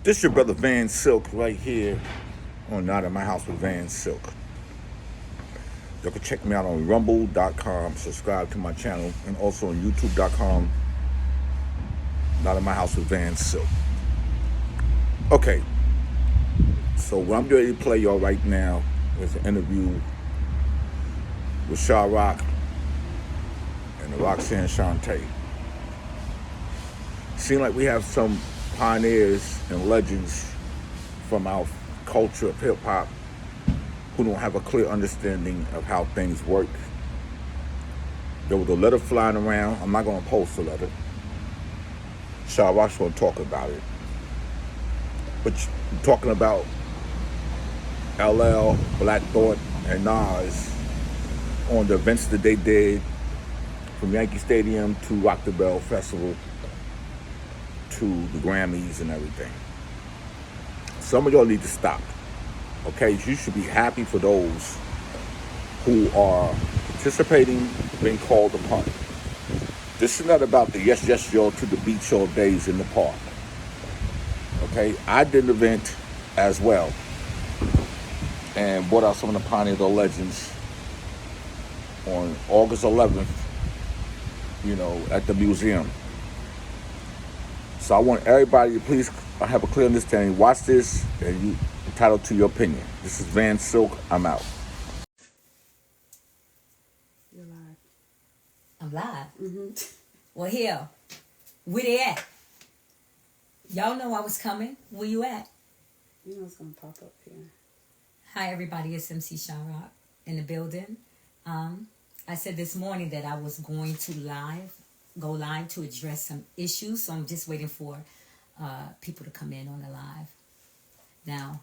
This your brother Van Silk right here on Not in My House with Van Silk. You can check me out on rumble.com, subscribe to my channel, and also on youtube.com, Not in My House with Van Silk. Okay, so what I'm ready to play y'all right now is an interview with SHA-ROCK and the Roxanne Shante. Seems like we have some pioneers and legends from our culture of hip-hop who don't have a clear understanding of how things work. There was a letter flying around. I'm not going to post the letter. SHA-ROCK's going to talk about it. But talking about LL, Black Thought, and Nas on the events that they did from Yankee Stadium to Rock the Bell Festival to the Grammys and everything. Some of y'all need to stop. Okay, you should be happy for those who are participating, being called upon. This is not about the yes, y'all to the beach all days in the park. Okay, I did an event as well and brought out some of the pioneers or legends on August 11th, at the museum. So I want everybody to please have a clear understanding. Watch this and you entitled to your opinion. This is Van Silk. I'm out. You're live. I'm live. Mm-hmm. Well, here, where they at? Y'all know I was coming. Where you at? You know it's gonna pop up here. Hi, everybody. It's MC Sharock in the building. I said this morning that I was going to go live to address some issues. So I'm just waiting for people to come in on the live. Now,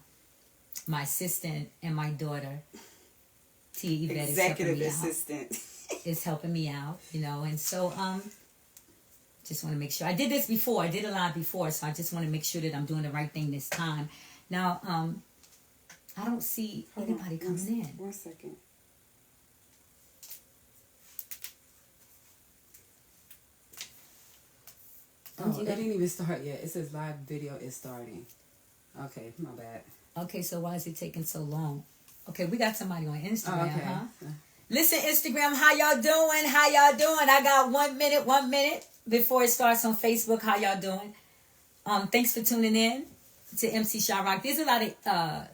my assistant and my daughter, Tia Yvette, Executive assistant, is helping me out, and so just want to make sure. I did this before. I did a live before, so I just want to make sure that I'm doing the right thing this time. Now, I don't see anybody coming in. 1 second. Oh, it didn't even start yet. It says live video is starting. Okay, my bad. Okay, so why is it taking so long? Okay, we got somebody on Instagram, okay. huh? Listen, Instagram, how y'all doing? How y'all doing? I got 1 minute before it starts on Facebook. How y'all doing? Thanks for tuning in to MC SHA-ROCK. There's a lot of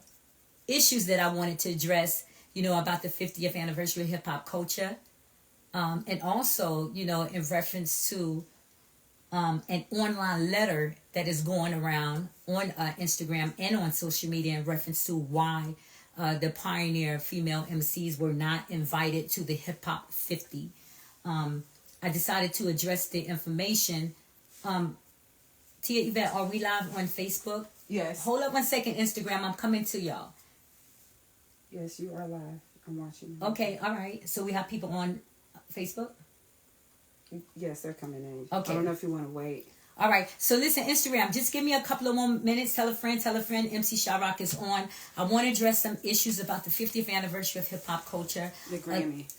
issues that I wanted to address, about the 50th anniversary of hip-hop culture. And also, in reference to an online letter that is going around on Instagram and on social media in reference to why the pioneer female MCs were not invited to the Hip Hop 50. I decided to address the information. Tia Yvette, are we live on Facebook? Yes. Hold up 1 second, Instagram. I'm coming to y'all. Yes, you are live. I'm watching. Okay, all right. So we have people on Facebook? Yes, they're coming in. Okay. I don't know if you want to wait. All right. So listen, Instagram, just give me a couple of more minutes. Tell a friend. MC SHA-ROCK is on. I want to address some issues about the 50th anniversary of hip-hop culture. The Grammy.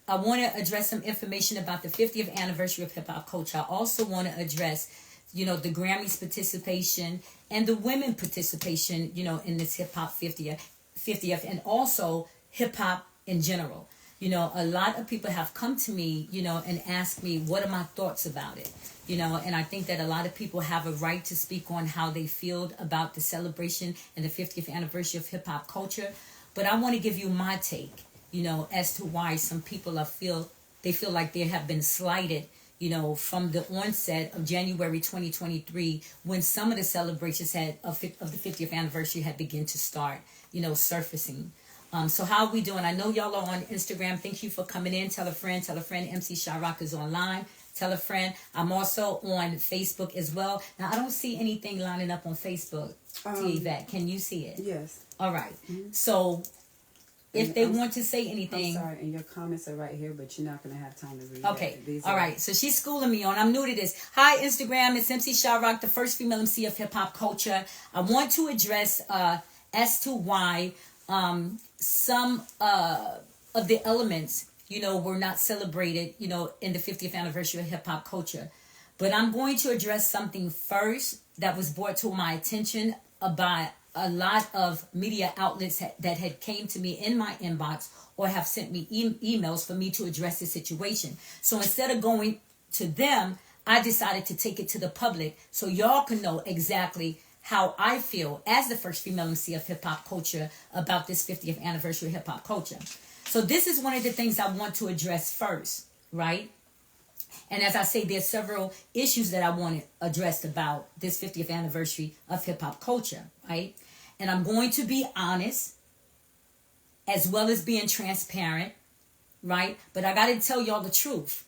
I want to address some information about the 50th anniversary of hip-hop culture. I also want to address, the Grammys participation and the women participation, in this hip-hop 50th, and also hip-hop in general. A lot of people have come to me, and asked me, what are my thoughts about it? And I think that a lot of people have a right to speak on how they feel about the celebration and the 50th anniversary of hip-hop culture. But I want to give you my take, as to why some people feel like they have been slighted, from the onset of January 2023, when some of the celebrations of the 50th anniversary had begun to start, surfacing. So how are we doing? I know y'all are on Instagram. Thank you for coming in. Tell a friend. MC SHA-ROCK is online. Tell a friend. I'm also on Facebook as well. Now, I don't see anything lining up on Facebook, Tia Yvette. Can you see it? Yes. All right. Mm-hmm. So if they want to say anything. I'm sorry, and your comments are right here, but you're not going to have time to read Okay. All right. So she's schooling me on. I'm new to this. Hi, Instagram. It's MC SHA-ROCK, the first female MC of hip-hop culture. I want to address as to why some of the elements, were not celebrated, in the 50th anniversary of hip hop culture. But I'm going to address something first that was brought to my attention by a lot of media outlets that had came to me in my inbox or have sent me emails for me to address the situation. So instead of going to them, I decided to take it to the public so y'all can know exactly how I feel as the first female MC of hip hop culture about this 50th anniversary of hip hop culture. So this is one of the things I want to address first, right? And as I say, there's several issues that I want to address about this 50th anniversary of hip hop culture, right? And I'm going to be honest as well as being transparent, right? But I got to tell y'all the truth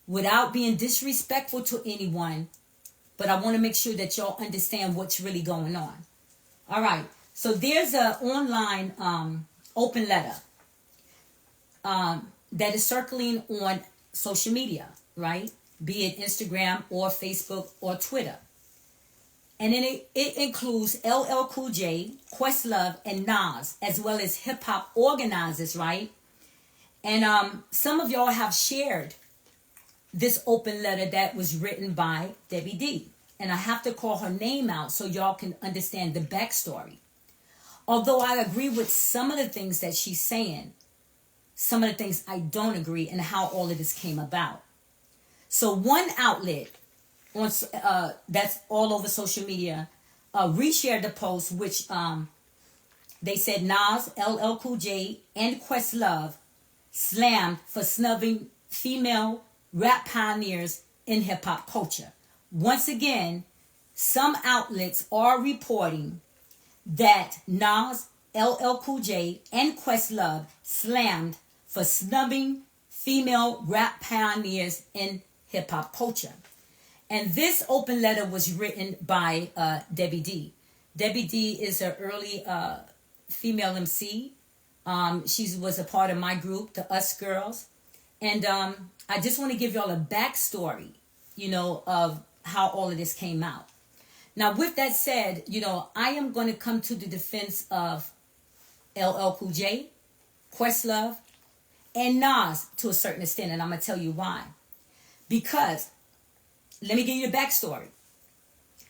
without being disrespectful to anyone. But I want to make sure that y'all understand what's really going on. All right. So there's an online open letter that is circling on social media, right? Be it Instagram or Facebook or Twitter. And then it includes LL Cool J, Questlove, and Nas, as well as hip-hop organizers, right? And some of y'all have shared this open letter that was written by Debbie D. And I have to call her name out so y'all can understand the backstory. Although I agree with some of the things that she's saying, some of the things I don't agree and how all of this came about. So one outlet on that's all over social media reshared the post, which they said Nas, LL Cool J, and Questlove slammed for snubbing female rap pioneers in hip-hop culture. Once again, some outlets are reporting that Nas, LL Cool J, and Questlove slammed for snubbing female rap pioneers in hip-hop culture. And this open letter was written by Debbie D. Debbie D is an early female MC. She was a part of my group, the Us Girls. And I just want to give y'all a backstory, of how all of this came out. Now, with that said, I am going to come to the defense of LL Cool J, Questlove, and Nas to a certain extent, and I'm going to tell you why. Because, let me give you the backstory.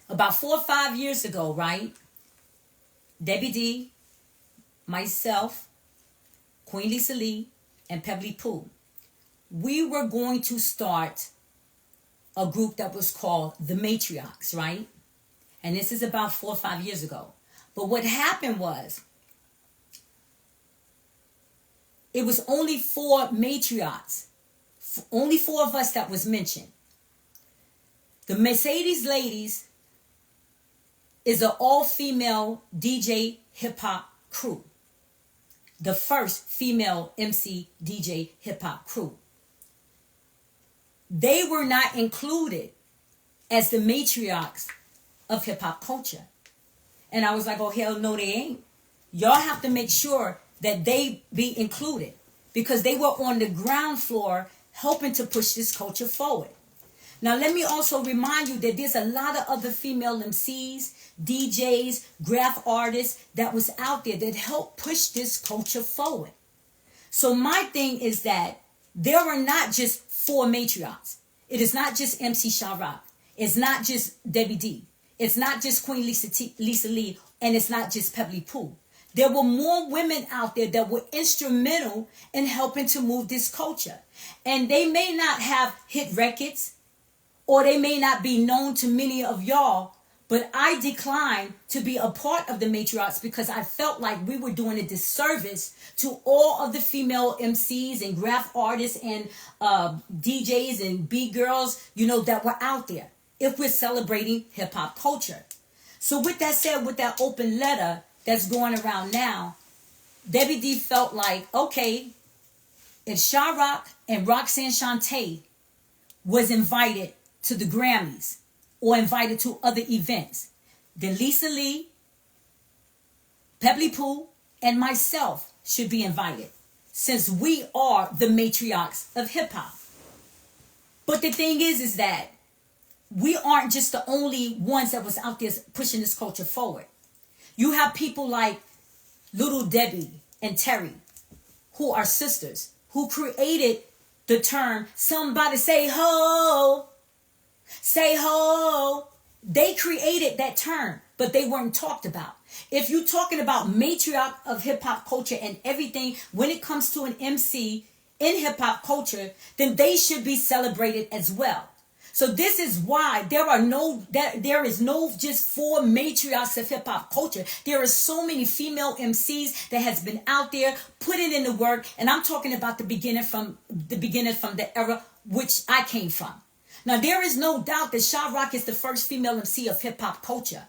About 4 or 5 years ago, right, Debbie D, myself, Queen Lisa Lee, and Pebbly Pooh, we were going to start a group that was called the Matriarchs, right? And this is about 4 or 5 years ago. But what happened was, it was only 4 matriarchs, only 4 of us that was mentioned. The Mercedes Ladies is an all-female DJ hip-hop crew. The first female MC DJ hip-hop crew. They were not included as the matriarchs of hip-hop culture. And I was like, oh, hell no, they ain't. Y'all have to make sure that they be included because they were on the ground floor helping to push this culture forward. Now, let me also remind you that there's a lot of other female MCs, DJs, graph artists that was out there that helped push this culture forward. So my thing is that there are not just 4 matriarchs. It is not just MC SHA-ROCK. It's not just Debbie D. It's not just Queen Lisa Lee. And it's not just Pebbly Pooh. There were more women out there that were instrumental in helping to move this culture. And they may not have hit records, or they may not be known to many of y'all, but I declined to be a part of the matriarchs because I felt like we were doing a disservice to all of the female MCs and graph artists and DJs and B-girls, that were out there if we're celebrating hip-hop culture. So with that said, with that open letter that's going around now, Debbie D felt like, okay, if SHA-ROCK and Roxanne Shante was invited to the Grammys or invited to other events, then Lisa Lee, Pebbly Pooh, and myself should be invited since we are the matriarchs of hip-hop. But the thing is that we aren't just the only ones that was out there pushing this culture forward. You have people like Little Debbie and Terry, who are sisters, who created the term, somebody say ho, say ho. They created that term, but they weren't talked about. If you're talking about matriarch of hip hop culture and everything, when it comes to an MC in hip hop culture, then they should be celebrated as well. So this is why there is no just 4 matriarchs of hip hop culture. There are so many female MCs that has been out there putting in the work, and I'm talking about the beginning from the era which I came from. Now there is no doubt that SHA-ROCK is the first female MC of hip hop culture.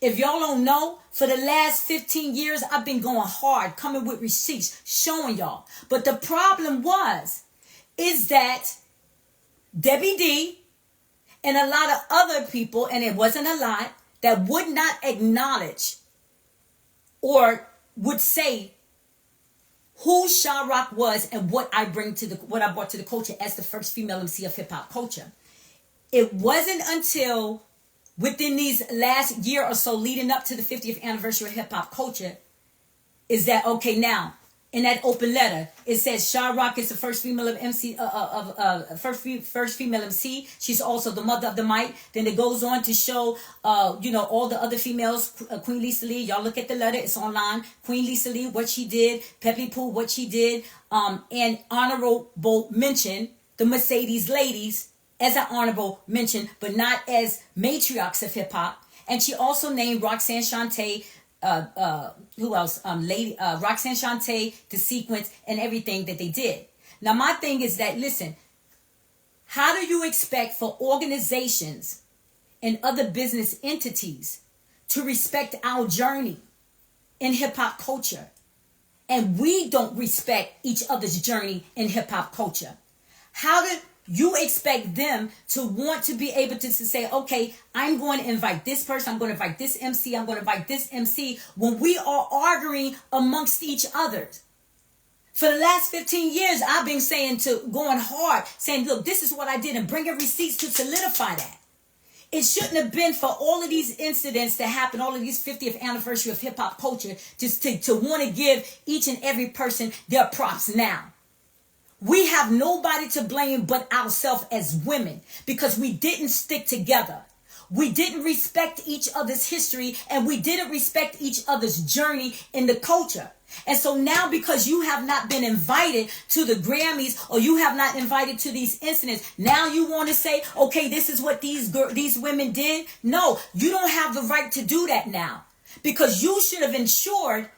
If y'all don't know, for the last 15 years, I've been going hard, coming with receipts, showing y'all. But the problem is that Debbie D and a lot of other people, and it wasn't a lot, that would not acknowledge or would say who SHA-ROCK was and what I brought to the culture as the first female MC of hip hop culture. It wasn't until within these last year or so leading up to the 50th anniversary of hip hop culture is that, okay, now in that open letter, it says SHA-ROCK is the first female of MC, first female MC. She's also the mother of the mic. Then it goes on to show, all the other females. Queen Lisa Lee, y'all look at the letter, it's online. Queen Lisa Lee, what she did. Pepe Poo, what she did. And honorable mention, the Mercedes ladies, as an honorable mention, but not as matriarchs of hip hop. And she also named Roxanne Shante, who else? Roxanne Shante, the sequence, and everything that they did. Now, my thing is that, listen, how do you expect for organizations and other business entities to respect our journey in hip hop culture, and we don't respect each other's journey in hip hop culture? How do you expect them to want to be able to say, okay, I'm going to invite this person, I'm going to invite this MC, I'm going to invite this MC, when we are arguing amongst each other? For the last 15 years, I've been going hard, saying, look, this is what I did, and bringing receipts to solidify that. It shouldn't have been for all of these incidents that happened, all of these 50th anniversary of hip hop culture, just to want to give each and every person their props now. We have nobody to blame but ourselves as women, because we didn't stick together. We didn't respect each other's history, and we didn't respect each other's journey in the culture. And so now, because you have not been invited to the Grammys, or you have not invited to these incidents, now you want to say, okay, this is what these women did? No, you don't have the right to do that now, because you should have ensured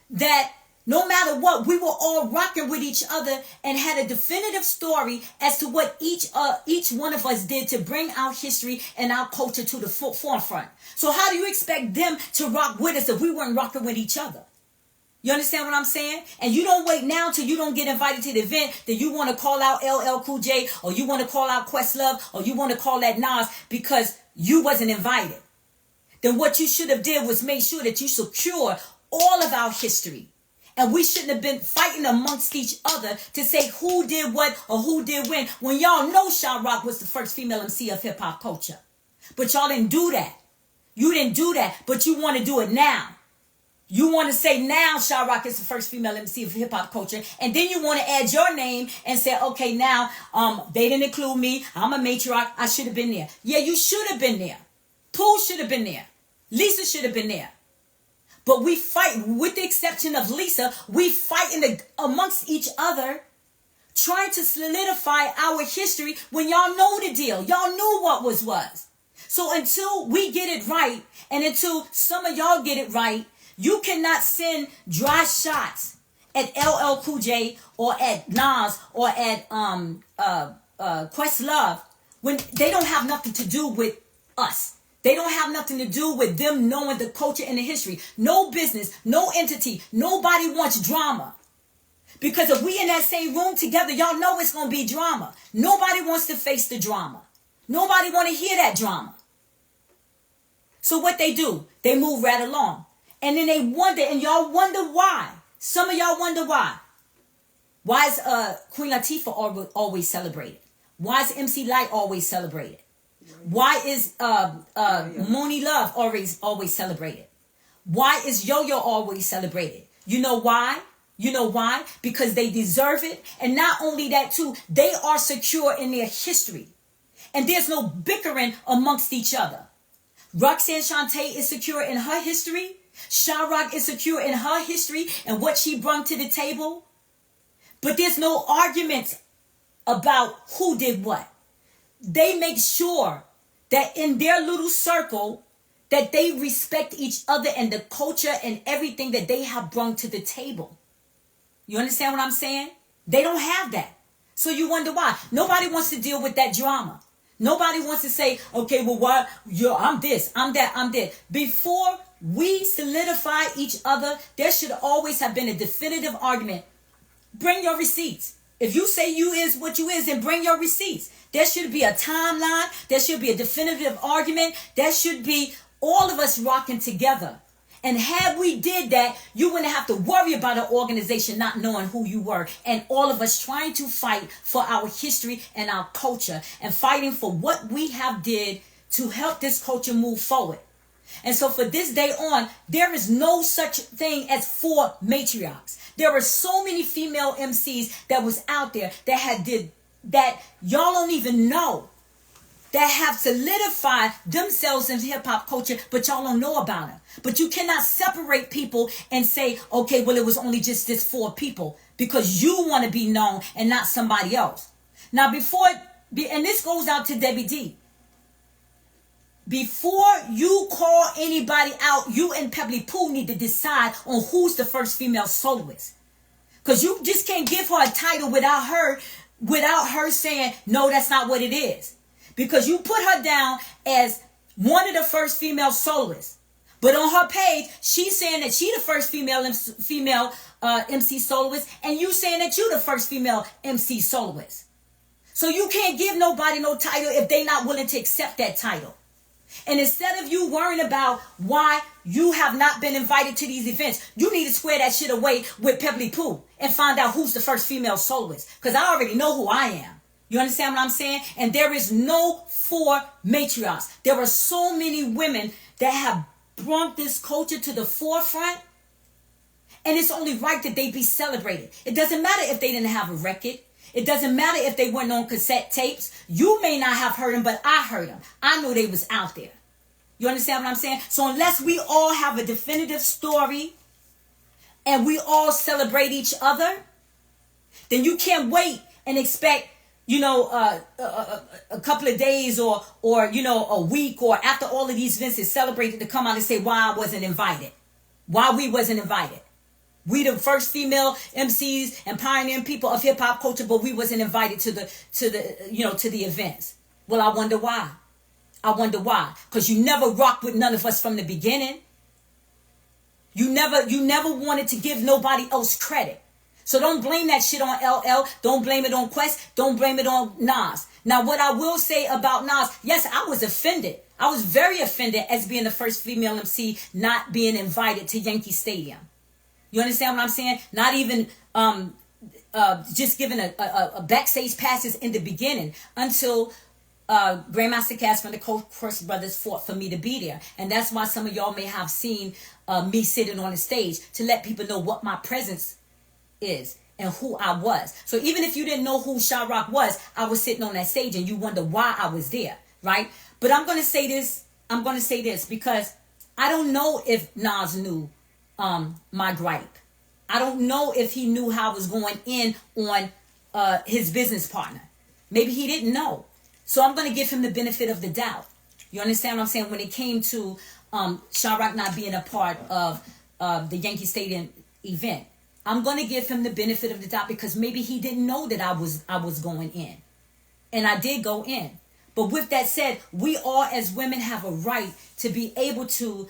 that no matter what, we were all rocking with each other and had a definitive story as to what each one of us did to bring our history and our culture to the forefront. So how do you expect them to rock with us if we weren't rocking with each other? You understand what I'm saying? And you don't wait now till you don't get invited to the event that you want to call out LL Cool J, or you want to call out Questlove, or you want to call that Nas because you wasn't invited. Then what you should have did was make sure that you secure all of our history. And we shouldn't have been fighting amongst each other to say who did what or who did when y'all know SHA-ROCK was the first female MC of hip hop culture. But y'all didn't do that. You didn't do that, but you want to do it now. You want to say now SHA-ROCK is the first female MC of hip hop culture, and then you want to add your name and say, okay, now they didn't include me. I'm a matriarch. I should have been there. Yeah, you should have been there. Pooh should have been there. Lisa should have been there. But we fight, with the exception of Lisa, we fight amongst each other, trying to solidify our history when y'all know the deal. Y'all knew what was. So until we get it right, and until some of y'all get it right, you cannot send dry shots at LL Cool J or at Nas or at Questlove when they don't have nothing to do with us. They don't have nothing to do with them knowing the culture and the history. No business, no entity, nobody wants drama. Because if we in that same room together, y'all know it's going to be drama. Nobody wants to face the drama. Nobody want to hear that drama. So what they do, they move right along. And then they wonder, and y'all wonder why. Some of y'all wonder why. Why is Queen Latifah always celebrated? Why is MC Lyte always celebrated? Why is Monie Love always celebrated? Why is Yo-Yo always celebrated? You know why? You know why? Because they deserve it. And not only that too, they are secure in their history. And there's no bickering amongst each other. Roxanne Shante is secure in her history. SHA-ROCK is secure in her history and what she brought to the table. But there's no arguments about who did what. They make sure that in their little circle that they respect each other and the culture and everything that they have brought to the table. You understand what I'm saying? They don't have that. So you wonder why. Nobody wants to deal with that drama. Nobody wants to say, okay, well, why? I'm this, I'm that, I'm that. Before we solidify each other, there should always have been a definitive argument. Bring your receipts. If you say you is what you is, then bring your receipts. There should be a timeline. There should be a definitive argument. There should be all of us rocking together. And had we did that, you wouldn't have to worry about an organization not knowing who you were. And all of us trying to fight for our history and our culture and fighting for what we have did to help this culture move forward. And so for this day on, there is no such thing as 4 matriarchs. There were so many female MCs that was out there that had did that y'all don't even know, that have solidified themselves in hip-hop culture, but y'all don't know about them. But you cannot separate people and say, okay, well, it was only just this 4 people because you want to be known and not somebody else. Now, and this goes out to Debbie D. Before you call anybody out, you and Pebbly Pooh need to decide on who's the first female soloist. Because you just can't give her a title without her saying, no, that's not what it is. Because you put her down as one of the first female soloists. But on her page, she's saying that she the first female MC soloist, and you saying that you the first female MC soloist. So you can't give nobody no title if they not willing to accept that title. And instead of you worrying about why you have not been invited to these events, you need to square that shit away with Pebbly Pooh and find out who's the first female soloist. Because I already know who I am. You understand what I'm saying? And there is no 4 matriarchs. There are so many women that have brought this culture to the forefront. And it's only right that they be celebrated. It doesn't matter if they didn't have a record. It doesn't matter if they weren't on cassette tapes. You may not have heard them, but I heard them. I knew they was out there. You understand what I'm saying? So unless we all have a definitive story and we all celebrate each other, then you can't wait and expect, a couple of days or a week or after all of these events is celebrated to come out and say why I wasn't invited. Why we wasn't invited. We the first female MCs and pioneering people of hip hop culture, but we wasn't invited to the events. Well, I wonder why. Because you never rocked with none of us from the beginning. You never wanted to give nobody else credit. So don't blame that shit on LL. Don't blame it on Quest. Don't blame it on Nas. Now, what I will say about Nas, yes, I was offended. I was very offended as being the first female MC not being invited to Yankee Stadium. You understand what I'm saying? Not even just given a backstage passes in the beginning until Grandmaster Cass from the Coast Brothers fought for me to be there. And that's why some of y'all may have seen me sitting on the stage to let people know what my presence is and who I was. So even if you didn't know who SHA-ROCK was, I was sitting on that stage and you wonder why I was there, right? But I'm going to say this because I don't know if Nas knew my gripe. I don't know if he knew how I was going in on his business partner. Maybe he didn't know. So I'm going to give him the benefit of the doubt. You understand what I'm saying? When it came to SHA-ROCK not being a part of the Yankee Stadium event, I'm going to give him the benefit of the doubt because maybe he didn't know that I was going in. And I did go in. But with that said, we all as women have a right to be able to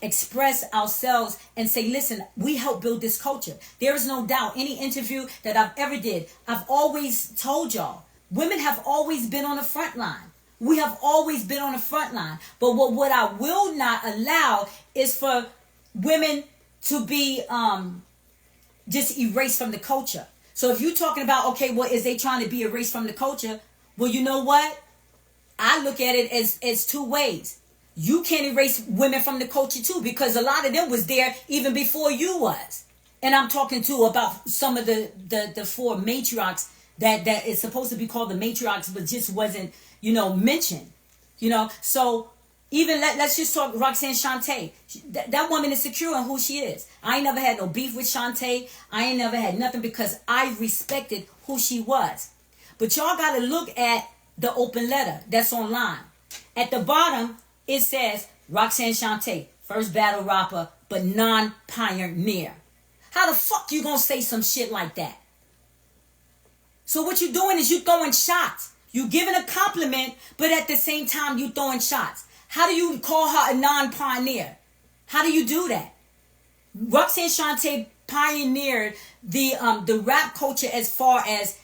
express ourselves and say, listen, we help build this culture. There is no doubt. Any interview that I've ever did, I've always told y'all, women have always been on the front line. We have always been on the front line. But what I will not allow is for women to be just erased from the culture. So if you're talking about, okay, well, is they trying to be erased from the culture? Well, you know what? I look at it as 2 ways. You can't erase women from the culture too, because a lot of them was there even before you was. And I'm talking too about some of the 4 matriarchs that is supposed to be called the matriarchs, but just wasn't, mentioned. So Even let's just talk Roxanne Shante. That woman is secure in who she is. I ain't never had no beef with Shante. I ain't never had nothing because I respected who she was. But y'all got to look at the open letter that's online. At the bottom, it says Roxanne Shante, first battle rapper, but non-pioneer. How the fuck you gonna say some shit like that? So what you doing is you throwing shots. You giving a compliment, but at the same time you throwing shots. How do you call her a non-pioneer? How do you do that? Roxanne Shante pioneered the rap culture as far as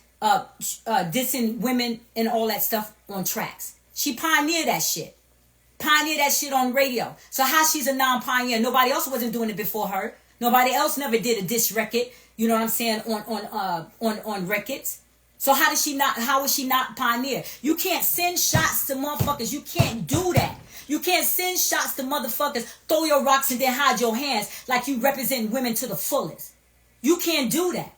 dissing women and all that stuff on tracks. She pioneered that shit. Pioneered that shit on radio. So how she's a non-pioneer? Nobody else wasn't doing it before her. Nobody else never did a diss record. You know what I'm saying? On records. So how is she not pioneer? You can't send shots to motherfuckers. You can't do that. You can't send shots to motherfuckers, throw your rocks and then hide your hands like you represent women to the fullest. You can't do that.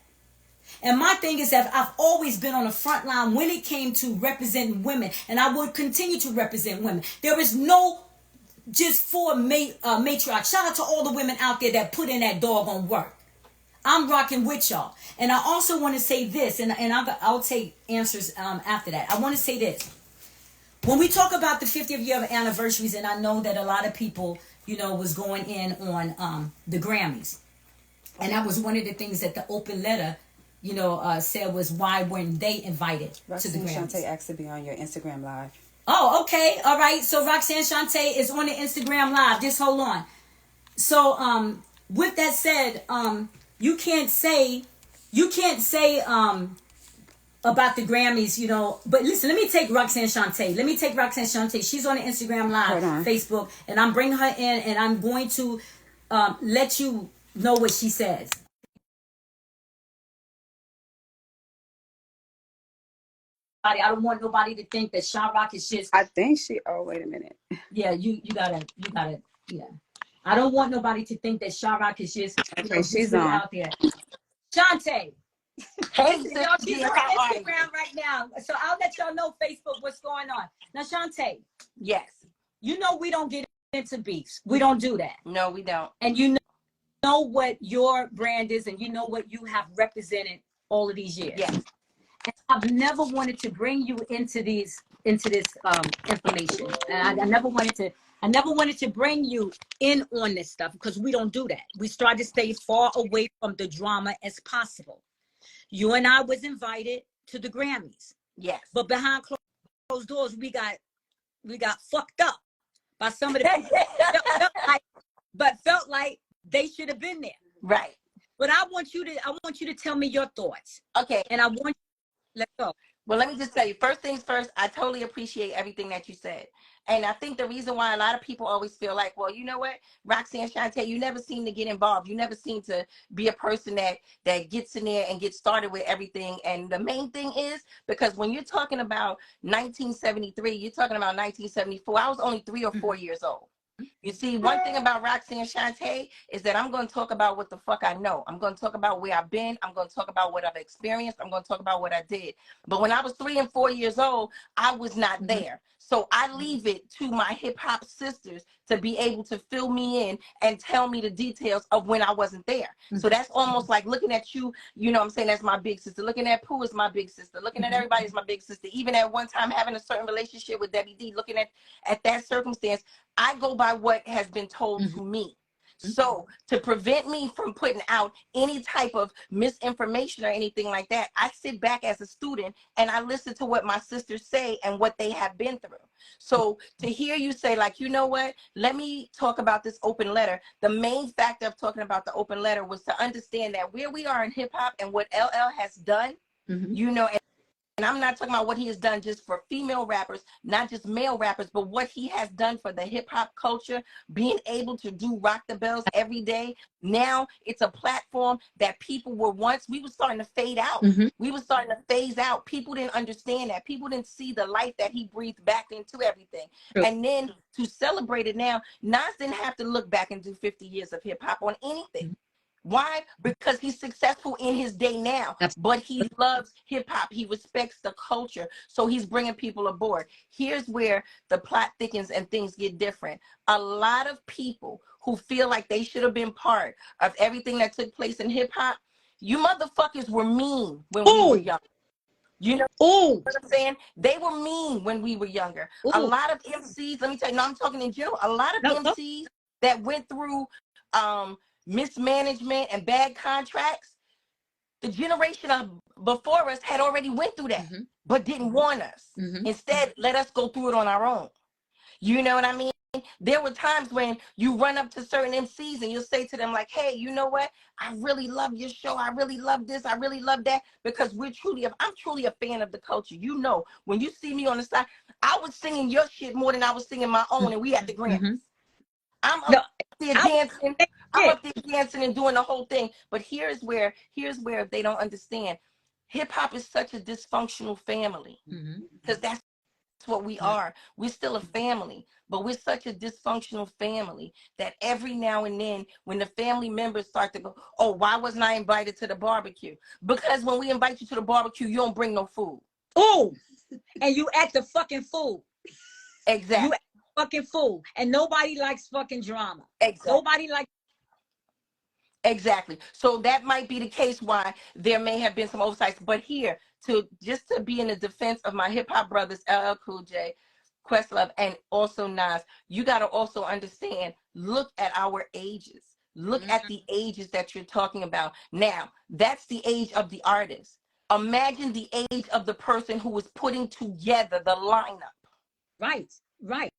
And my thing is that I've always been on the front line when it came to representing women, and I will continue to represent women. There is no just for matriarch. Shout out to all the women out there that put in that doggone work. I'm rocking with y'all. And I also want to say this, and I'll take answers after that. I want to say this. When we talk about the 50th year of anniversaries, and I know that a lot of people, was going in on the Grammys. And that was one of the things that the open letter, said was why weren't they invited to the Roxanne Grammys? Shante asked to be on your Instagram Live. Oh, okay. All right. So Roxanne Shante is on the Instagram Live. Just hold on. So with that said, you can't say about the Grammys, but listen, let me take Roxanne Shante. She's on the Instagram Live, Facebook, and I'm bringing her in, and I'm going to let you know what she says. I don't want nobody to think that SHA-ROCK is just. I think she. Oh, wait a minute. Yeah, you gotta. Yeah. I don't want nobody to think that SHA-ROCK is just. Okay, she's on out there. Shante. Hey, She's on Instagram right now. So I'll let y'all know Facebook what's going on. Now, Shante. Yes. We don't get into beefs. We don't do that. No, we don't. And know what your brand is, and you know what you have represented all of these years. Yes. And I've never wanted to bring you into this information. And I never wanted to bring you in on this stuff because we don't do that. We try to stay far away from the drama as possible. You and I was invited to the Grammys. Yes. But behind closed doors, we got fucked up by some of the people felt like they should have been there. Right. But I want you to tell me your thoughts. Okay. And I want let's go. Well, let me just tell you, first things first, I totally appreciate everything that you said. And I think the reason why a lot of people always feel like, well, you know what, Roxanne Shante, you never seem to get involved. You never seem to be a person that gets in there and gets started with everything. And the main thing is, because when you're talking about 1973, you're talking about 1974, I was only 3 or 4 years old. You see, one thing about Roxanne Shante is that I'm going to talk about what the fuck I know. I'm going to talk about where I've been. I'm going to talk about what I've experienced. I'm going to talk about what I did. But when I was 3 and 4 years old, I was not there. So I leave it to my hip hop sisters to be able to fill me in and tell me the details of when I wasn't there. So that's almost like looking at you, you know what I'm saying, that's my big sister. Looking at Pooh is my big sister. Looking at everybody is my big sister. Even at one time having a certain relationship with Debbie D, looking at that circumstance, I go by what has been told to me. So to prevent me from putting out any type of misinformation or anything like that, I sit back as a student and I listen to what my sisters say and what they have been through. So to hear you say, like, you know what, let me talk about this open letter. The main factor of talking about the open letter was to understand that where we are in hip hop and what LL has done, you know, and I'm not talking about what he has done just for female rappers, not just male rappers, but what he has done for the hip hop culture, being able to do Rock the Bells every day. Now it's a platform that people were once, we were starting to fade out. We were starting to phase out. People didn't understand that. People didn't see the life that he breathed back into everything. And then to celebrate it now, Nas didn't have to look back and do 50 years of hip hop on anything. Why? Because he's successful in his day now, but he loves hip hop. He respects the culture. So he's bringing people aboard. Here's where the plot thickens and things get different. A lot of people who feel like they should have been part of everything that took place in hip hop, you motherfuckers were mean when we were young. You know what I'm saying? They were mean when we were younger. A lot of MCs, let me tell you, no, I'm talking in general, a lot of MCs that went through mismanagement and bad contracts, the generation of before us had already went through that, but didn't warn us. Instead, let us go through it on our own. You know what I mean? There were times when you run up to certain MCs and you'll say to them like, hey, you know what? I really love your show. I really love this. I really love that, because I'm truly a fan of the culture. You know, when you see me on the side, I was singing your shit more than I was singing my own, and we at the Grammys. I'm up there dancing. I'm up there dancing and doing the whole thing. But here's where they don't understand. Hip hop is such a dysfunctional family, because that's what we are. We're still a family, but we're such a dysfunctional family that every now and then when the family members start to go, oh, why wasn't I invited to the barbecue? Because when we invite you to the barbecue, you don't bring no food. Oh, and you act the fucking fool. Exactly. You act the fucking fool. And nobody likes fucking drama. Exactly. Nobody likes. Exactly. So that might be the case why there may have been some oversights. But here, to be in the defense of my hip hop brothers, LL Cool J, Questlove, and also Nas, you got to also understand, look at our ages. Look at the ages that you're talking about. Now, that's the age of the artist. Imagine the age of the person who was putting together the lineup. Right.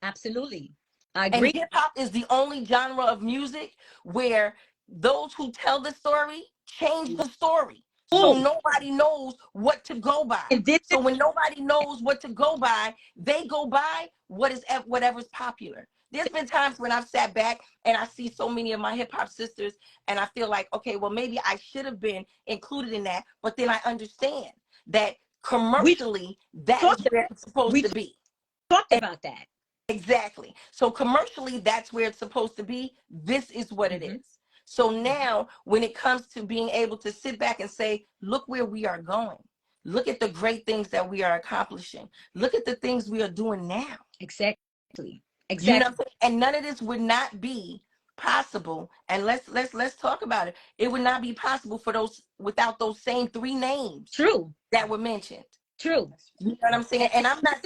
Absolutely. I agree. And hip hop is the only genre of music where those who tell the story change the story. So nobody knows what to go by. So when nobody knows what to go by, they go by whatever's popular. There's been times when I've sat back and I see so many of my hip hop sisters and I feel like, okay, well, maybe I should have been included in that. But then I understand that commercially, that is where it's supposed to be. Talked about that. Exactly. So commercially, that's where it's supposed to be. This is what it is. So now when it comes to being able to sit back and say, look where we are going. Look at the great things that we are accomplishing. Look at the things we are doing now. Exactly. You know what I'm saying? And none of this would not be possible. And let's talk about it. It would not be possible for those without those same three names. True. That were mentioned. True. You know what I'm saying? And I'm not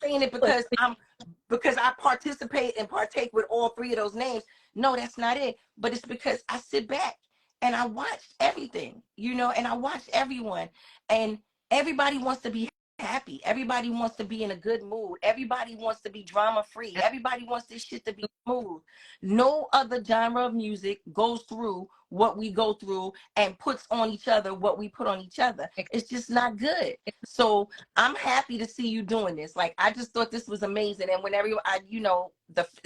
saying it because I participate and partake with all three of those names. No, that's not it. But it's because I sit back and I watch everything, you know, and I watch everyone, and everybody wants to be happy. Everybody wants to be in a good mood. Everybody wants to be drama free. Everybody wants this shit to be smooth. No other genre of music goes through what we go through and puts on each other what we put on each other. It's just not good. So I'm happy to see you doing this. Like, I just thought this was amazing. And whenever as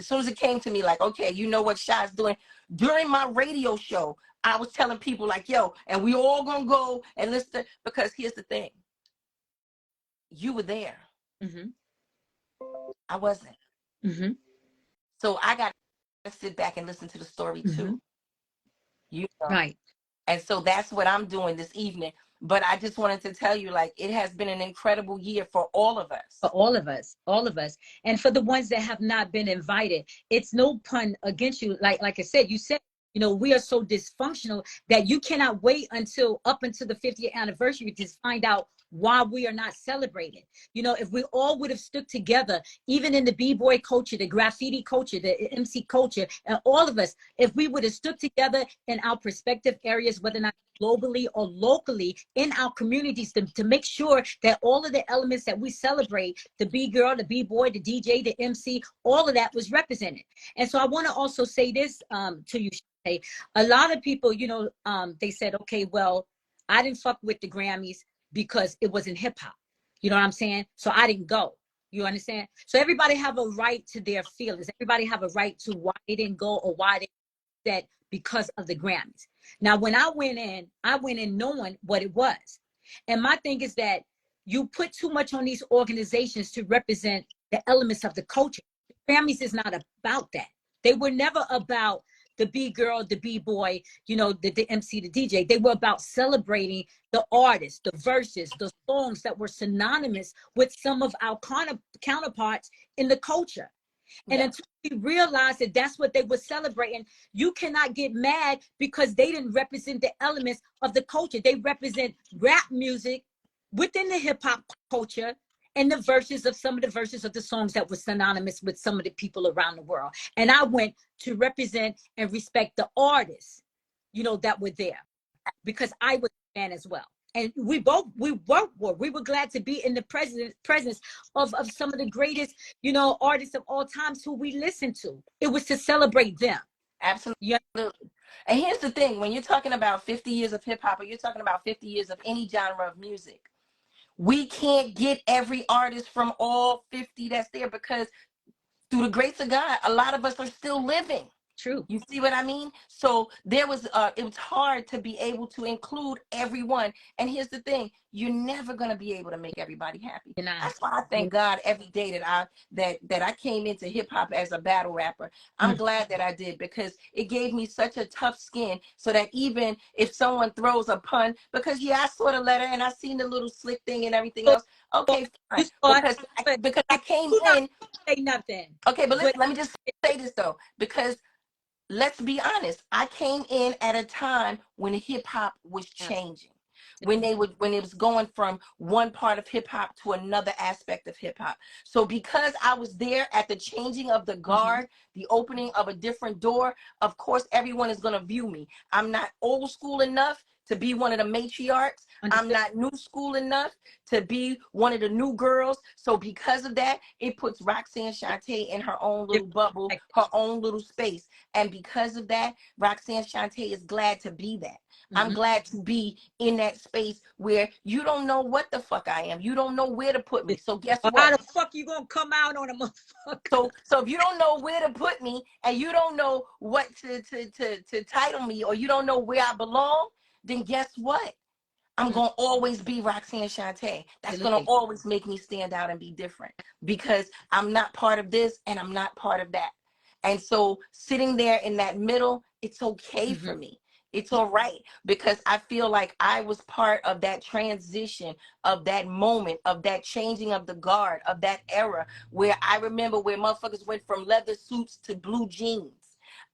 soon as it came to me, like, okay, you know what Sha's doing during my radio show, I was telling people like, yo, and we all gonna go and listen, because here's the thing. You were there. I wasn't. So I got to sit back and listen to the story too. You know? Right. And so that's what I'm doing this evening. But I just wanted to tell you, like, it has been an incredible year for all of us. For all of us. And for the ones that have not been invited, it's no pun against you. Like I said, you know, we are so dysfunctional that you cannot wait up until the 50th anniversary to find out why we are not celebrated. You know, if we all would have stood together, even in the b-boy culture, the graffiti culture, the MC culture, and all of us, if we would have stood together in our respective areas, whether or not globally or locally, in our communities, to make sure that all of the elements that we celebrate, the b-girl, the b-boy, the DJ, the MC, all of that was represented. And so I want to also say this to you, Shante. A lot of people, you know, they said, okay, well, I didn't fuck with the Grammys because it wasn't hip hop. You know what I'm saying? So I didn't go. You understand? So everybody have a right to their feelings. Everybody have a right to why they didn't go or why they said because of the Grammys. Now, when I went in knowing what it was. And my thing is that you put too much on these organizations to represent the elements of the culture. The Grammys is not about that. They were never about the B girl, the B boy, you know, the MC, the DJ. They were about celebrating the artists, the verses, the songs that were synonymous with some of our counterparts in the culture. And Yeah. until we realized that that's what they were celebrating, you cannot get mad because they didn't represent the elements of the culture. They represent rap music within the hip hop culture and the verses of some of the verses of the songs that were synonymous with some of the people around the world. And I went to represent and respect the artists, you know, that were there because I was a fan as well. And we were glad to be in the presence of some of the greatest, you know, artists of all times who we listened to. It was to celebrate them. Absolutely. Yeah. And here's the thing, when you're talking about 50 years of hip hop, or you're talking about 50 years of any genre of music, we can't get every artist from all 50 that's there, because through the grace of God, a lot of us are still living. True. You see what I mean? So there was it was hard to be able to include everyone. And here's the thing, you're never going to be able to make everybody happy. You're not. That's why I thank God every day that I came into hip hop as a battle rapper. I'm glad that I did, because it gave me such a tough skin, so that even if someone throws a pun, because yeah, I saw the letter and I seen the little slick thing and everything else. Okay, fine. Because I came in. Say nothing. Okay, but let me just say this though, because let's be honest, I came in at a time when hip hop was changing, when it was going from one part of hip hop to another aspect of hip hop. So because I was there at the changing of the guard, the opening of a different door, of course everyone is going to view me. I'm not old school enough to be one of the matriarchs. I'm not new school enough to be one of the new girls. So because of that, it puts Roxanne Shante in her own little bubble, her own little space. And because of that, Roxanne Shante is glad to be that. I'm glad to be in that space where you don't know what the fuck I am. You don't know where to put me. So guess what? How the fuck you gonna come out on a motherfucker? So if you don't know where to put me, and you don't know what to title me, or you don't know where I belong, then guess what? I'm going to always be Roxanne Shante. That's going to always make me stand out and be different, because I'm not part of this and I'm not part of that. And so sitting there in that middle, it's okay for me. It's all right, because I feel like I was part of that transition, of that moment, of that changing of the guard, of that era, where I remember where motherfuckers went from leather suits to blue jeans.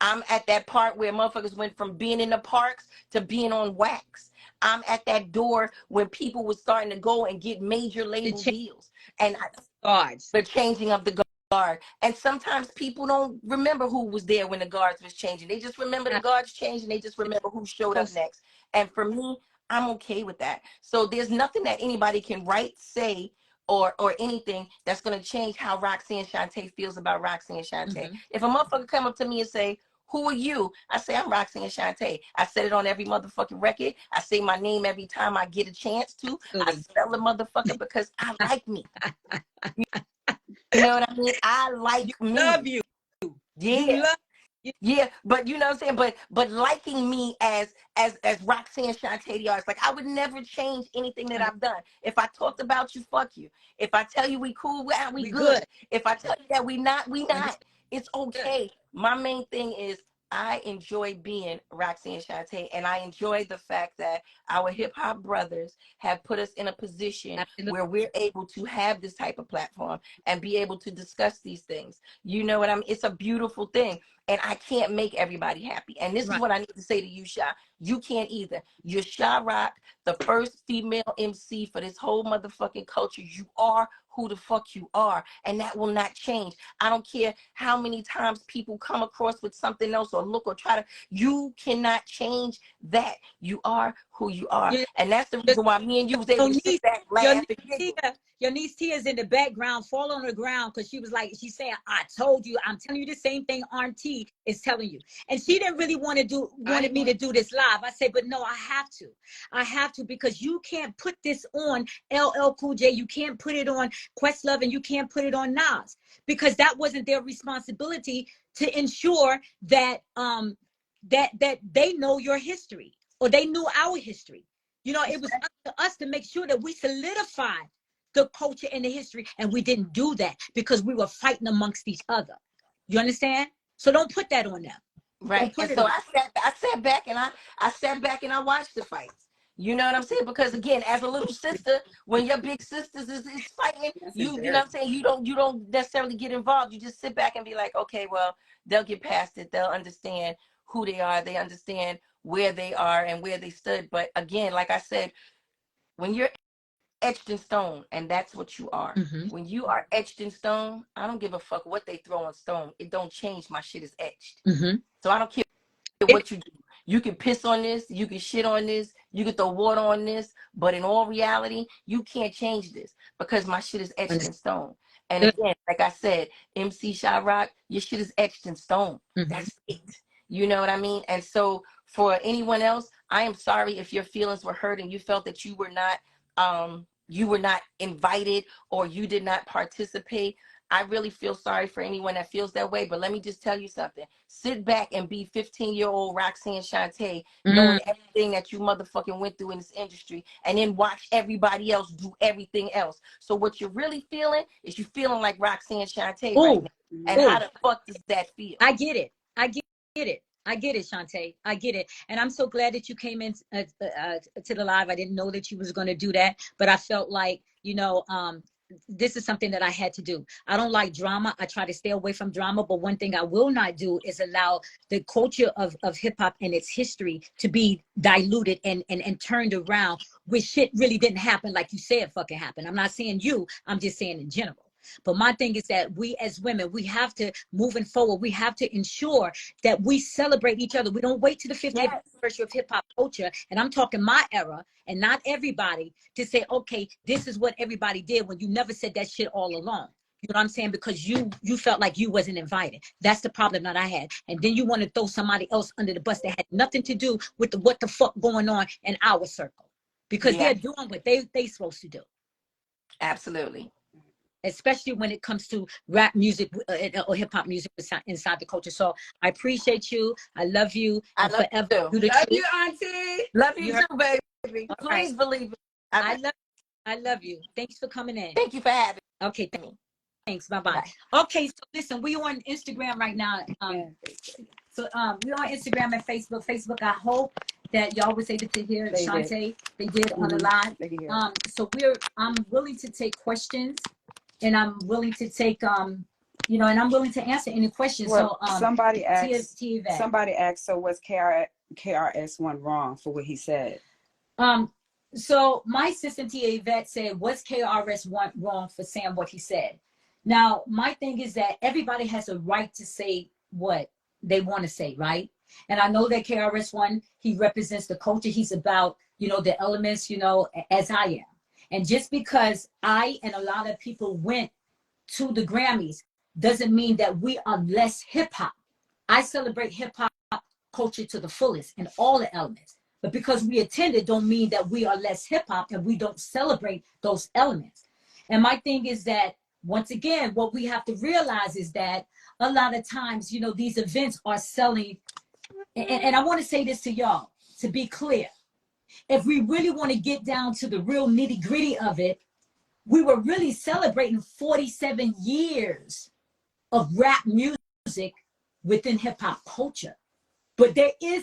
I'm at that part where motherfuckers went from being in the parks to being on wax. I'm at that door when people were starting to go and get major label deals. And the changing of the guard. And sometimes people don't remember who was there when the guards was changing. They just remember the guards changing. They just remember who showed up next. And for me, I'm okay with that. So there's nothing that anybody can write, say, or anything that's going to change how Roxanne Shante feels about Roxanne Shante. If a motherfucker come up to me and say, "Who are you?" I say, "I'm Roxanne Shante." I said it on every motherfucking record. I say my name every time I get a chance to. I spell the motherfucker because I like me. You know what I mean? I like me. Love you. Yeah. Yeah, but you know what I'm saying? But liking me as Roxanne Shante the artist, like I would never change anything that I've done. If I talked about you, fuck you. If I tell you we cool, well, we good. If I tell you that we not, we not. It's okay. My main thing is I enjoy being Roxanne Shante, and I enjoy the fact that our hip hop brothers have put us in a position where we're able to have this type of platform and be able to discuss these things. You know what I mean? It's a beautiful thing. And I can't make everybody happy. And this is what I need to say to you, Sha. You can't either. You're SHA-ROCK, the first female MC for this whole motherfucking culture. You are who the fuck you are. And that will not change. I don't care how many times people come across with something else or look or try to. You cannot change that. You are who you are. And that's the reason why me and you was able to sit back, laugh, and giggle. Your niece Tia's in the background, fall on the ground, because she was like, she's saying, "I told you, I'm telling you the same thing Auntie is telling you." And she didn't really wanted me to do this live. I said, but no, I have to, because you can't put this on LL Cool J, you can't put it on Questlove, and you can't put it on Nas, because that wasn't their responsibility to ensure that that they know your history, or they knew our history. You know, it was up to us to make sure that we solidified the culture and the history, and we didn't do that because we were fighting amongst each other. You understand? So don't put that on them. Right. Don't put And it so on. I sat back and I watched the fights. You know what I'm saying? Because again, as a little sister, when your big sisters is fighting, you know what I'm saying, you don't necessarily get involved. You just sit back and be like, okay, well, they'll get past it. They'll understand who they are. They understand where they are and where they stood. But again, like I said, when you're etched in stone, and that's what you are. Mm-hmm. When you are etched in stone, I don't give a fuck what they throw on stone. It don't change. My shit is etched. Mm-hmm. So I don't care what you do. You can piss on this, you can shit on this, you can throw water on this, but in all reality, you can't change this because my shit is etched in stone. And again, like I said, MC SHA-ROCK, your shit is etched in stone. Mm-hmm. That's it. You know what I mean? And so for anyone else, I am sorry if your feelings were hurt and you felt that you were not invited or you did not participate. I really feel sorry for anyone that feels that way, but let me just tell you something. Sit back and be 15-year-old Roxanne Shante, knowing everything that you motherfucking went through in this industry, and then watch everybody else do everything else. So what you're really feeling is you feeling like Roxanne Shante right now. And how the fuck does that feel? I get it. I get it. I get it, Shante. I get it. And I'm so glad that you came in to the live. I didn't know that you was going to do that, but I felt like, this is something that I had to do. I don't like drama. I try to stay away from drama. But one thing I will not do is allow the culture of hip hop and its history to be diluted and turned around with shit really didn't happen like you said fucking happened. I'm not saying you, I'm just saying in general. But my thing is that we as women, we have to, moving forward, we have to ensure that we celebrate each other. We don't wait to the 50th anniversary of hip hop culture. And I'm talking my era and not everybody to say, okay, this is what everybody did when you never said that shit all along. You know what I'm saying? Because you felt like you wasn't invited. That's the problem that I had. And then you want to throw somebody else under the bus that had nothing to do with what the fuck going on in our circle. Because they're doing what they supposed to do. Absolutely. Especially when it comes to rap music or hip hop music inside the culture. So I appreciate you. I love you. And forever do the love truth. you, Auntie. Love you too, baby. Please believe it. I love you. Thanks for coming in. Thank you for having me. Okay, thanks. Bye-bye. Okay, so listen, we on Instagram right now. So we're on Instagram and Facebook. Facebook, I hope that y'all was able to hear Shante. They did on the live. So I'm willing to take questions. And I'm willing to take, and I'm willing to answer any questions. Well, so somebody asked, so was KRS-One wrong for what he said? So my assistant Tia Yvette said, was KRS-One wrong for saying what he said? Now, my thing is that everybody has a right to say what they want to say, right? And I know that KRS-One, he represents the culture. He's about, the elements, as I am. And just because I and a lot of people went to the Grammys doesn't mean that we are less hip hop. I celebrate hip hop culture to the fullest in all the elements. But because we attended don't mean that we are less hip hop and we don't celebrate those elements. And my thing is that, once again, what we have to realize is that a lot of times, these events are selling. And I want to say this to y'all, to be clear. If we really want to get down to the real nitty gritty of it, we were really celebrating 47 years of rap music within hip hop culture. But there is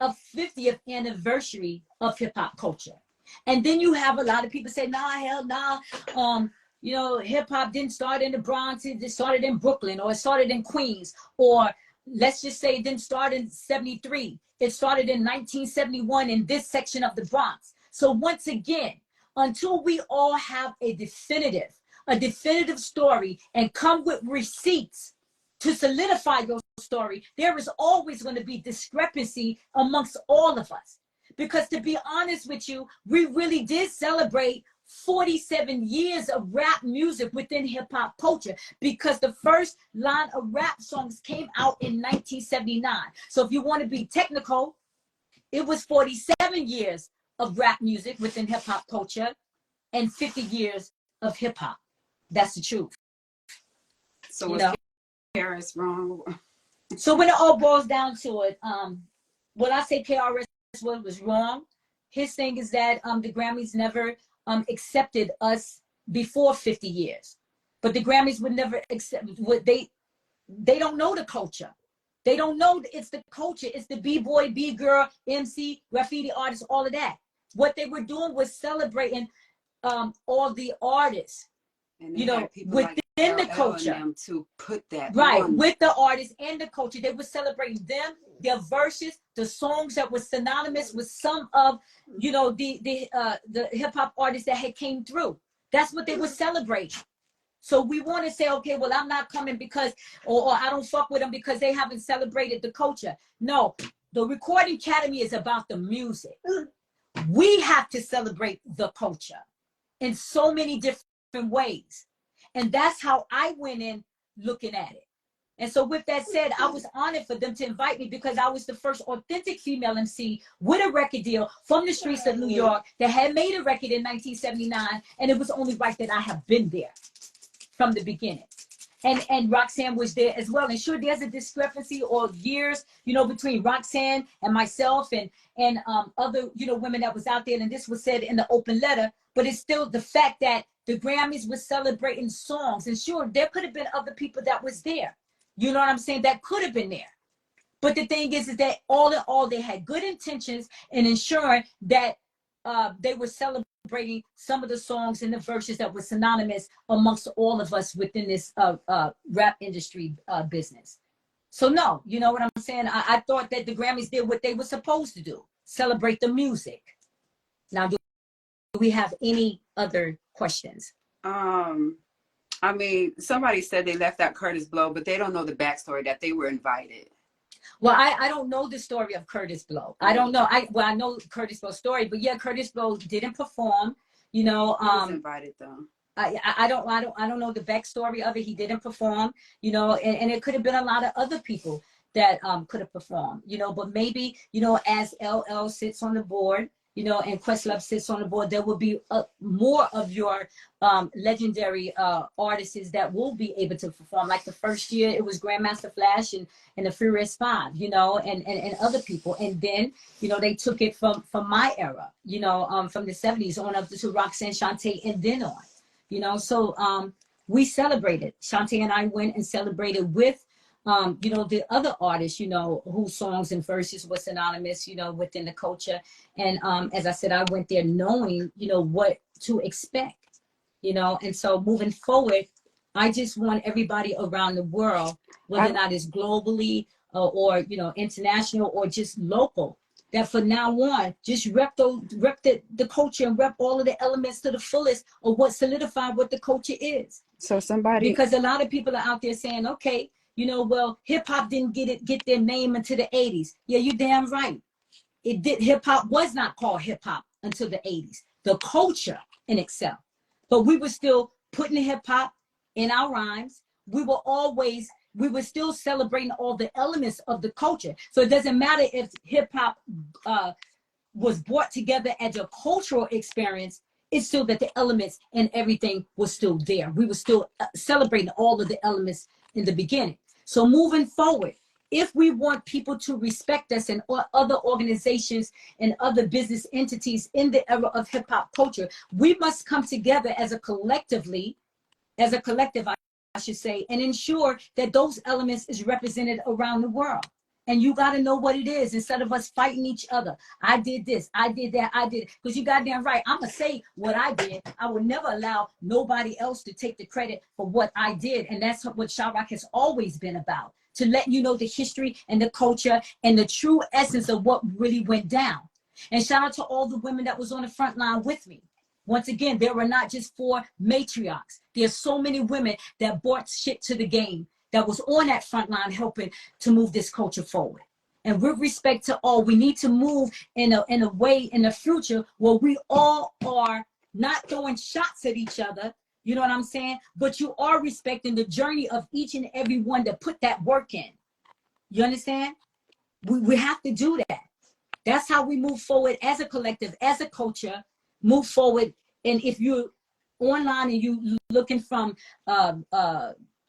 a 50th anniversary of hip hop culture. And then you have a lot of people say, hell nah. Hip hop didn't start in the Bronx, it started in Brooklyn, or it started in Queens, or let's just say it didn't start in 73. It started in 1971 in this section of the Bronx. So once again, until we all have a definitive story and come with receipts to solidify your story, there is always going to be discrepancy amongst all of us. Because to be honest with you, we really did celebrate 47 years of rap music within hip hop culture, because the first line of rap songs came out in 1979. So if you want to be technical, it was 47 years of rap music within hip hop culture and 50 years of hip hop. That's the truth. So was KRS wrong? So when it all boils down to it, when I say KRS was wrong, his thing is that the Grammys never accepted us before 50 years. But the Grammys would never accept what they don't know the culture. They don't know it's the culture. It's the B-boy, B-girl, MC, graffiti artists, all of that. What they were doing was celebrating all the artists, And you know, within the culture. them to put that right on. With the artists and the culture. They were celebrating them, their verses, the songs that were synonymous with some of, you know, the hip-hop artists that had came through. That's what they were celebrating. So we want to say, okay, well, I'm not coming because, or I don't fuck with them because they haven't celebrated the culture. No, the Recording Academy is about the music. We have to celebrate the culture in so many different ways. And that's how I went in looking at it. And so with that said, I was honored for them to invite me because I was the first authentic female MC with a record deal from the streets of New York that had made a record in 1979. And it was only right that I have been there from the beginning. And Roxanne was there as well. And sure, there's a discrepancy or years, you know, between Roxanne and myself and other, you know, women that was out there. And this was said in the open letter, but it's still the fact that the Grammys was celebrating songs. And sure, there could have been other people that was there. You know what I'm saying? That could have been there. But the thing is that all in all, they had good intentions in ensuring that they were celebrating some of the songs and the verses that were synonymous amongst all of us within this rap industry business. So no, you know what I'm saying? I thought that the Grammys did what they were supposed to do, celebrate the music. Now, do we have any other questions? I mean, somebody said they left out Curtis Blow, but they don't know the backstory that they were invited. Well, I don't know the story of Curtis Blow. I don't know. I know Curtis Blow's story, but yeah, Curtis Blow didn't perform. You know, He was invited though. I don't know the backstory of it. He didn't perform. You know, and it could have been a lot of other people that could have performed. You know, but maybe, you know, as LL sits on the board, you know, and Questlove sits on the board, there will be more of your legendary artists that will be able to perform. Like the first year, it was Grandmaster Flash and the Furious Five, you know, and other people. And then, you know, they took it from my era, you know, from the 70s on up to Roxanne Shante and then on, you know. So we celebrated. Shante and I went and celebrated with you know, the other artists, you know, whose songs and verses were synonymous, you know, within the culture. And as I said, I went there knowing, you know, what to expect, you know. And so moving forward, I just want everybody around the world, whether or not it's globally or, you know, international or just local, that for now on, just rep the culture and rep all of the elements to the fullest of what solidified what the culture is. So somebody, because a lot of people are out there saying, okay, you know, well, hip hop didn't get their name until the 80s. Yeah, you're damn right. It did. Hip hop was not called hip hop until the 80s. The culture in itself. But we were still putting hip hop in our rhymes. We were still celebrating all the elements of the culture. So it doesn't matter if hip hop was brought together as a cultural experience. It's still that the elements and everything was still there. We were still celebrating all of the elements in the beginning. So moving forward, if we want people to respect us and other organizations and other business entities in the era of hip hop culture, we must come together as a collective, I should say, and ensure that those elements is represented around the world. And you got to know what it is instead of us fighting each other. I did this, I did that, I did it. Because you goddamn right, I'm going to say what I did. I will never allow nobody else to take the credit for what I did. And that's what SHA-ROCK has always been about. To let you know the history and the culture and the true essence of what really went down. And shout out to all the women that was on the front line with me. Once again, there were not just 4 matriarchs. There's so many women that brought shit to the game, that was on that front line helping to move this culture forward. And with respect to all, we need to move in a way in the future where we all are not throwing shots at each other, you know what I'm saying? But you are respecting the journey of each and every one that put that work in. You understand? We have to do that. That's how we move forward as a collective, as a culture, move forward. And if you're online and you looking from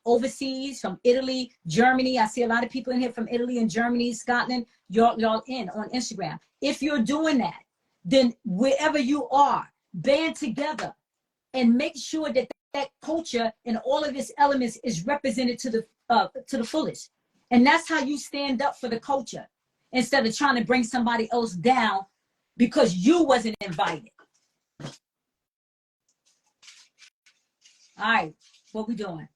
overseas, from Italy, Germany. I see a lot of people in here from Italy and Germany, Scotland. Y'all in on Instagram. If you're doing that, then wherever you are, band together and make sure that that culture and all of its elements is represented to the fullest. And that's how you stand up for the culture instead of trying to bring somebody else down because you wasn't invited. All right, what we doing?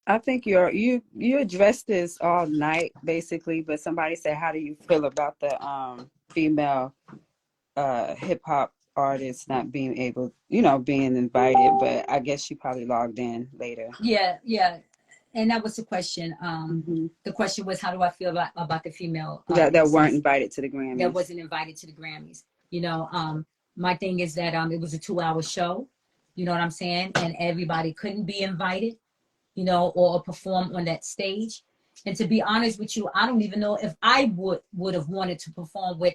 I think you addressed this all night basically, but somebody said, how do you feel about the female hip hop artists not being able, being invited? But I guess she probably logged in later. Yeah. And that was the question. The question was, how do I feel about the female that weren't invited to the Grammys? That wasn't invited to the Grammys. My thing is that it was a 2-hour show. You know what I'm saying? And everybody couldn't be invited, or perform on that stage. And to be honest with you, I don't even know if I would have wanted to perform with,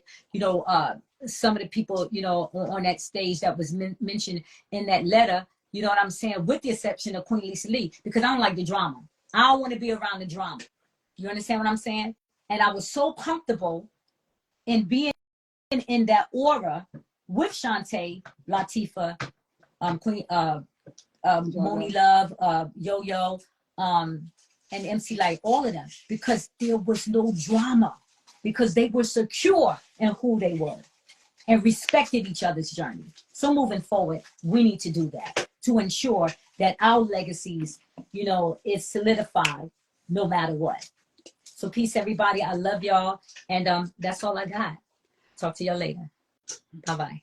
some of the people, on that stage that was mentioned in that letter. You know what I'm saying? With the exception of Queen Lisa Lee, because I don't like the drama. I don't want to be around the drama. You understand what I'm saying? And I was so comfortable in being in that aura with Shantae, Latifah, Queen, Moni Love, Yo-Yo, and MC Light, all of them, because there was no drama, because they were secure in who they were and respected each other's journey. So moving forward, we need to do that to ensure that our legacies, is solidified no matter what. So peace, everybody. I love y'all. And that's all I got. Talk to y'all later. Bye-bye.